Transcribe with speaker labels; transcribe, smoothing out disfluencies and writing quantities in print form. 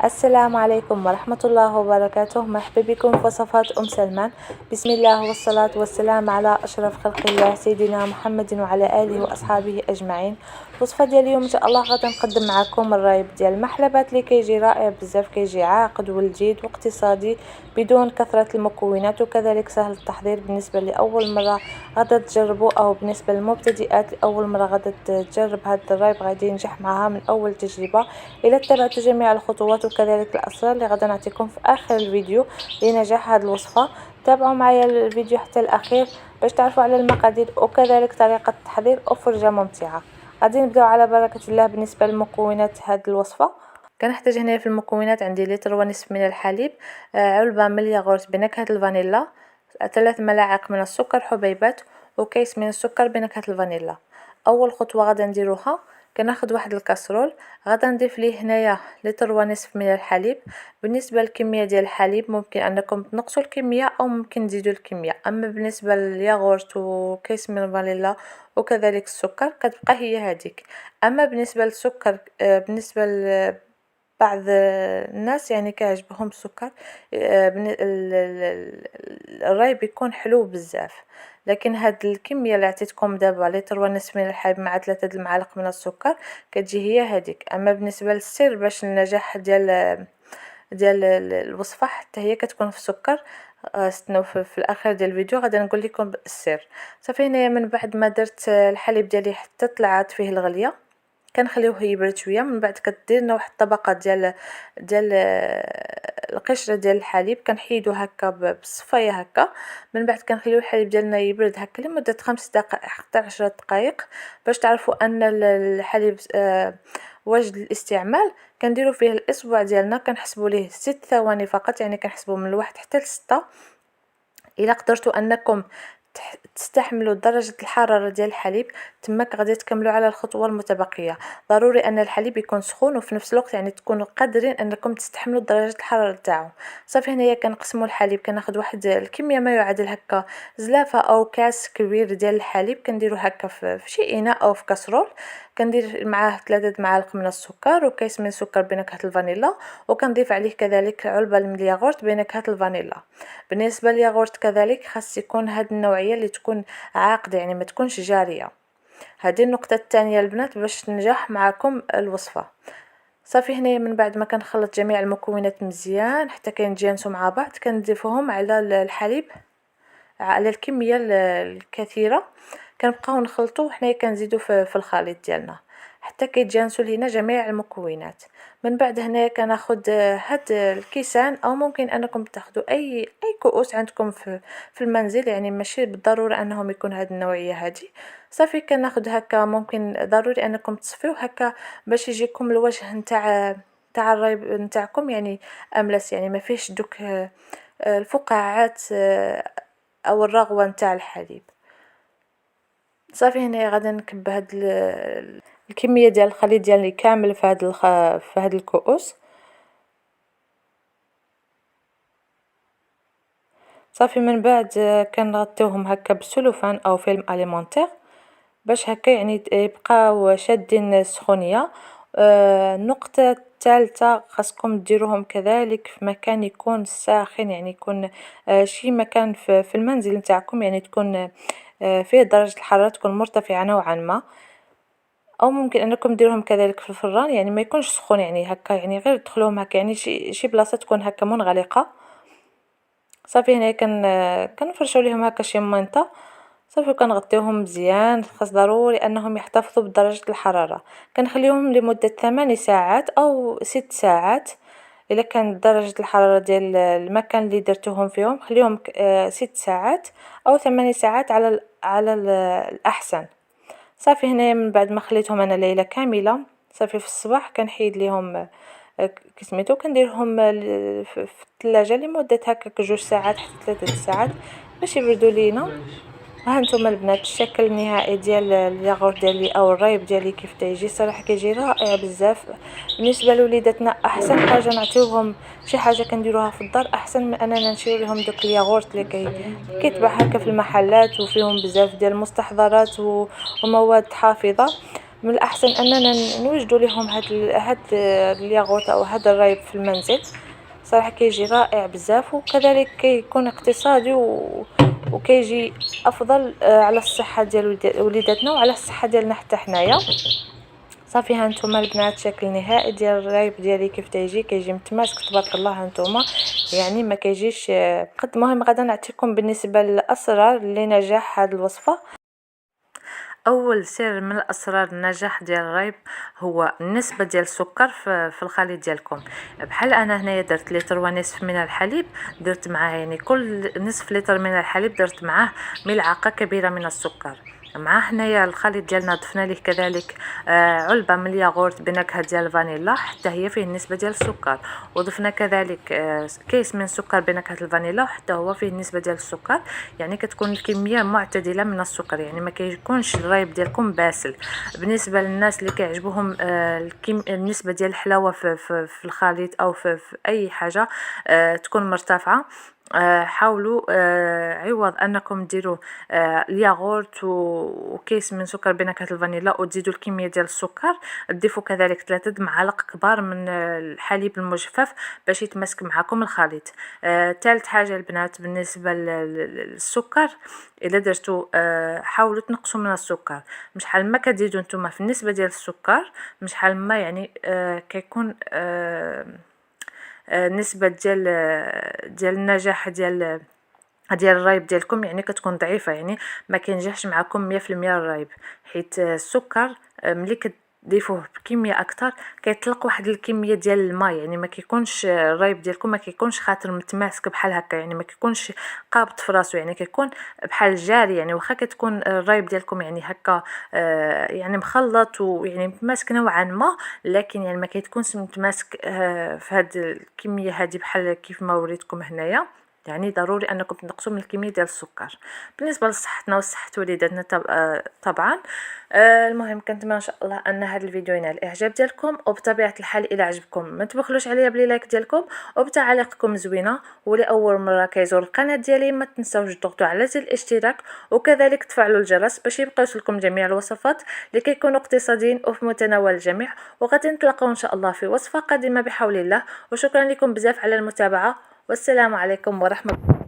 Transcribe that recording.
Speaker 1: السلام عليكم ورحمة الله وبركاته. مرحبا بكم في وصفات سلمان. بسم الله والصلاة والسلام على أشرف خلق الله سيدنا محمد وعلى آله وأصحابه أجمعين. الوصفة ديال اليوم إن شاء الله غادي نقدم معكم الرايب ديال المحلبات اللي كيجي رائع بزاف، كيجي عاقد ولذيذ واقتصادي بدون كثرة المكونات، وكذلك سهل التحضير بالنسبة لأول مرة غادا تجربوا، أو بالنسبة للمبتدئات لأول مرة غادا تجرب هذا الرايب غادي ينجح معها من أول تجربة إلا اتبعت جميع الخطوات وكذلك الأسرار اللي غادي نعطيكم في آخر الفيديو لنجاح هذه الوصفة. تابعوا معايا الفيديو حتى الأخير باش تعرفوا على المقادير وكذلك طريقة التحضير وفرجة ممتعة. غادي نبداو على بركة الله. بالنسبة للمكونات هذه الوصفة كنحتاج هنا في المكونات عندي لتر ونصف من الحليب، علبة من الياغورت بنكهة الفانيلا، 3 ملاعق من السكر حبيبات، وكيس من السكر بنكهة الفانيلا. اول خطوه غادا نديروها كناخذ واحد الكاسرول، غادا نضيف ليه هنايا لتر ونصف من الحليب. بالنسبه للكميه ديال الحليب ممكن انكم تنقصوا الكميه او ممكن تزيدوا الكميه، اما بالنسبه للياغورت وكيس من الفانيلا وكذلك السكر كتبقى هي هذيك. اما بالنسبه للسكر بالنسبه بعض الناس يعني كيعجبهم السكر، الرايب يكون حلو بزاف، لكن هاد الكميه اللي عطيتكم دابا لتر ونصف من الحليب مع 3 المعالق من السكر كتجي هي هذيك. اما بالنسبه للسر باش النجاح ديال الوصفه حتى هي كتكون في السكر، استناو في الاخر ديال الفيديو غادي نقول لكم السر. صافي هنايا من بعد ما درت الحليب ديالي حتى طلعت فيه الغليه كنخليوه يبرد شويه، من بعد كدير لنا واحد الطبقه ديال القشره ديال الحليب كنحيدو هكا بالصفايه هكا. من بعد كنخليو الحليب ديالنا يبرد هكا لمده 5 دقائق حتى 10 دقائق باش تعرفوا ان الحليب واجد للاستعمال. كنديروا فيه الاصبع ديالنا كنحسبوا ليه 6 ثواني فقط، يعني كنحسبوا من الواحد حتى ل6. الا قدرتوا انكم تستحملوا درجة الحرارة ديال الحليب تماك غادي تكملوا على الخطوة المتبقية. ضروري ان الحليب يكون سخون وفي نفس الوقت يعني تكونوا قادرين انكم تستحملوا درجة الحرارة تاعو. صافي هنايا كنقسموا الحليب، كناخذ واحد الكمية ما يعادل هكا زلافة او كاس كبير ديال الحليب، كنديرو هكا في شي اناء او في كاسرول. كندير معاه 3 معالق من السكر وكيس من السكر بنكهة الفانيلا، وكنضيف عليه كذلك علبة من الياغورت بنكهة الفانيلا. بالنسبة للياغورت كذلك خاص يكون هاد النوعية اللي تكون عاقدة، يعني ما تكونش جارية. هذه النقطة الثانية البنات باش تنجح معكم الوصفة. صافي هنايا من بعد ما كنخلط جميع المكونات مزيان حتى كيتجانسوا مع بعض كنضيفوهم على الحليب على الكمية الكثيرة، كنبقاو نخلطو حنايا كنزيدو في الخليط ديالنا حتى كيتجانسوا لينا جميع المكونات. من بعد هنايا كناخذ هاد الكيسان، او ممكن انكم تاخذوا اي كؤوس عندكم في المنزل، يعني ماشي بالضروره انهم يكون هاد النوعيه هادي. صافي كناخذ هكا، ممكن ضروري انكم تصفيوه هكا باش يجيكم الوجه نتاع الرايب نتاعكم يعني املس، يعني ما فيهش دوك الفقاعات او الرغوه نتاع الحليب. صافي هنا غادي نكب هاد الكميه ديال الخليط ديالي كامل في هاد الكؤوس. صافي من بعد كنغطيوهم هكا بالسلوفان او فيلم اليمونتير باش هكا يعني يبقاو شادين السخونيه. النقطه الثالثه خاصكم ديروهم كذلك في مكان يكون ساخن، يعني يكون شي مكان في المنزل نتاعكم، يعني تكون فيه درجه الحراره تكون مرتفعه نوعا ما، او ممكن انكم ديروهم كذلك في الفران، يعني ما يكونش سخون، يعني هكا يعني غير تدخلوهم هكا يعني شي بلاصه تكون هكا منغلقه. صافي هنا كنفرشوا ليهم هكا شي منطه. صافي كنغطيوهم مزيان، خاص ضروري انهم يحتفظوا بدرجه الحراره. كنخليهم لمده 8 ساعات او 6 ساعات. الا كان درجه الحراره ديال المكان اللي درتوهم فيهم خليهم 6 ساعات او 8 ساعات على الاحسن. صافي هنايا من بعد ما خليتهم انا ليله كامله، صافي في الصباح كنحيد ليهم كسميتو كنديرهم في الثلاجه لمده هكاك 2 ساعات حتى 3 ساعات باش يبردوا لينا. ها انتم البنات الشكل النهائي ديال الياغورت ديالي او الرايب ديالي كيف تيجي، صراحه كيجي رائع بزاف. بالنسبه لوليداتنا احسن حاجه نعطيوهم شي حاجه كنديروها في الدار احسن من اننا نشري لهم دوك الياغورت اللي كيتباع هكا في المحلات وفيهم بزاف ديال المستحضرات ومواد حافظه. من الأحسن أننا نوجدوا لهم هاد الياغورت أو هذا الرايب في المنزل. صراحة كيجي رائع بزاف، وكذلك كيكون اقتصادي وكيجي افضل على الصحه ديال وليداتنا وعلى الصحه ديالنا حتى حنايا. صافي ها نتوما البنات شكل نهائي ديال الرايب ديالي كيف كيجي متماسك تبارك الله. ها نتوما يعني ما كيجيش قد. المهم غادا نعطيكم بالنسبه للاسرار لنجاح هذه الوصفه. اول سر من الاسرار النجاح ديال الرايب هو النسبه ديال السكر في الخليط ديالكم. بحال انا هنايا درت لتر ونصف من الحليب، درت معاه يعني كل نصف لتر من الحليب درت معاه ملعقه كبيره من السكر. مع هنايا الخليط ديالنا ضفنا ليه كذلك علبه من الياغورت بنكهه ديال الفانيلا حتى هي فيه النسبه ديال السكر، وضفنا كذلك كيس من سكر بنكهه الفانيلا وحتى هو فيه النسبه ديال السكر. يعني كتكون الكميه معتدله من السكر، يعني ما كيكونش الرايب ديالكم باسل. بالنسبه للناس اللي كيعجبهم النسبه ديال الحلاوه في الخليط او في اي حاجه تكون مرتفعه، حاولوا عوض انكم ديروا الياغورت وكيس من سكر بنكهه الفانيلا وتزيدوا الكميه ديال السكر، تضيفوا كذلك 3 معالق كبار من الحليب المجفف باش يتماسك معكم الخليط. ثالث حاجه البنات بالنسبه للسكر، الا درتوا حاولوا تنقصوا من السكر. مش حال ما كتزيدوا نتوما في النسبه ديال السكر مش حال ما يعني كيكون نسبة ديال النجاح ديال الرايب ديالكم يعني كتكون ضعيفه، يعني ما كينجحش معكم 100% الرايب، حيت السكر ملي كتضيفوه بكميه اكثر كيطلق واحد الكميه ديال الماء، يعني ما كيكونش الرايب ديالكم ما كيكونش خاطر متماسك بحال هكا، يعني ما كيكونش قابض في راسو، يعني كيكون بحال جاري. يعني واخا كتكون الرايب ديالكم يعني هكا يعني مخلط ويعني متماسك نوعا ما، لكن يعني ما كيتكونش متماسك في هاد الكميه هذه بحال كيف ما وريتكم هنايا. يعني ضروري انكم تنقصوا من الكميه ديال السكر بالنسبه لصحتنا وصحه وليداتنا طبعا. المهم كنتمنى ان شاء الله ان هذا الفيديو ينال الاعجاب ديالكم، وبطبيعه الحال الى عجبكم ما تبخلوش عليا بلي لايك ديالكم وبتعاليقكم زوينه. ولاول مره كيزور القناه ديالي ما تنساوش تضغطوا على زر الاشتراك وكذلك تفعلوا الجرس باش يبقى يوصلكم جميع الوصفات اللي كيكونوا اقتصاديين وفي متناول الجميع. وغادي نتلاقاو ان شاء الله في وصفه قادمه بحول الله. وشكرا لكم بزاف على المتابعه، والسلام عليكم ورحمة الله.